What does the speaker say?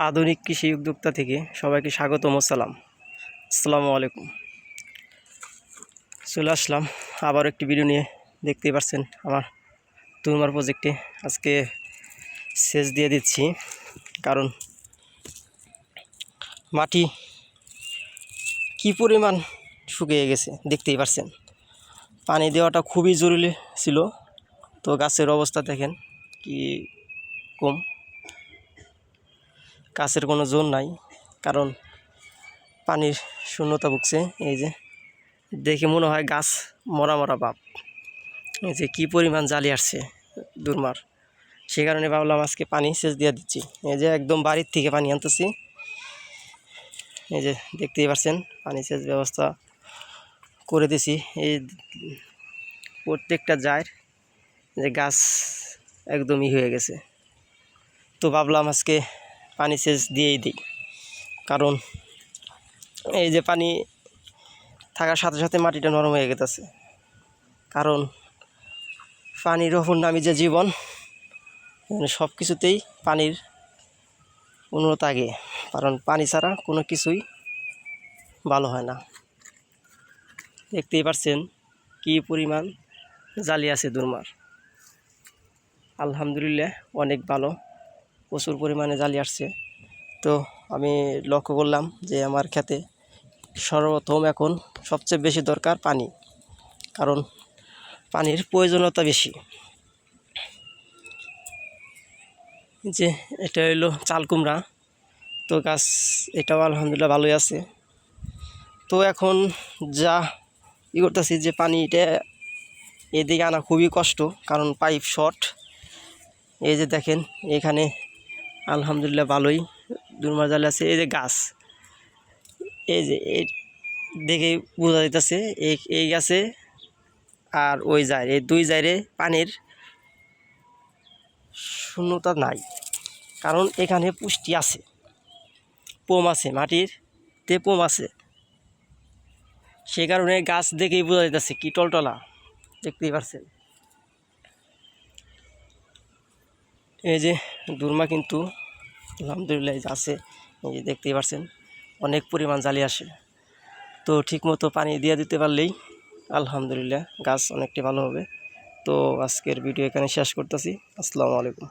আধুনিক কৃষি উদ্যোক্তা থেকে সবাইকে স্বাগতম। আসসালামু আলাইকুম। চলে আসলাম আবার একটি ভিডিও নিয়ে। দেখতেই পাচ্ছেন আমার তুরমার প্রজেক্টে আজকে সেচ দিয়ে দিচ্ছি, কারণ মাটি কি পরিমাণ শুকিয়ে গেছে দেখতেই পাচ্ছেন। পানি দেওয়াটা খুবই জরুরি ছিল। তো গাছের অবস্থা দেখেন কি কম, গাছের কোনো জোর নাই, কারণ পানির শূন্যতা ভুগছে। এই যে দেখে মনে হয় গাছ মরা মরা ভাব। এই যে কী পরিমাণ জালি আসছে দুর্মার, সে কারণে ভাবলাম আজকে পানি সেচ দিয়ে দিচ্ছি। এই যে একদম বাড়ির থেকে পানি আনতেছি, এই যে দেখতেই পাচ্ছেন পানি সেচ ব্যবস্থা করে দিছি। এই প্রত্যেকটা জার যে গাছ একদমই হয়ে গেছে। তো ভাবলাম আজকে পানি সেচ দিয়েই দিই, কারণ এই যে পানি থাকার সাথে সাথে মাটিটা নরম হয়ে গেছে। কারণ পানির ওপর নামি যে জীবন, সব কিছুতেই পানির উন্নত আগে, কারণ পানি ছাড়া কোনো কিছুই ভালো হয় না। দেখতেই পাচ্ছেন কি পরিমাণ জালি আছে দুর্মার। আলহামদুলিল্লাহ অনেক ভালো, প্রচুর পরিমাণে জালি আসছে। তো আমি লক্ষ্য করলাম যে আমার ক্ষেতে সর্বপ্রথম এখন সবচেয়ে বেশি দরকার পানি, কারণ পানির প্রয়োজনীয়তা বেশি। যে এটা হইলো চাল কুমড়া, তো গাছ এটাও আলহামদুলিল্লাহ ভালোই আছে। তো এখন যা করতেছি যে পানিটা এদিকে আনা খুবই কষ্ট, কারণ পাইপ শর্ট। এই যে দেখেন এখানে আলহামদুলিল্লাহ ভালোই দুর্মার জালে আছে। এই যে গাছ, এই যে এই দেখে বোঝা যাইতেছে এই গাছে আর ওই জায়গায়, এই দুই জায়গায় পানির শূন্যতা নাই, কারণ এখানে পুষ্টি আছে, পোম আছে, মাটির তে পোম আছে। সে কারণে গাছ দেখেই বোঝা যাইতেছে কি টলটলা, দেখতেই পাচ্ছেন। এই যে দুর্মা কিন্তু আলহামদুলিল্লাহ আছে, এই যে দেখতেই পাচ্ছেন অনেক পরিমাণ জালি আসে। তো ঠিকমতো পানি দিয়ে দিতে পারলেই আলহামদুলিল্লাহ গাছ অনেকটা ভালো হবে। তো আজকের ভিডিও এখানে শেষ করতেছি। আসসালামু আলাইকুম।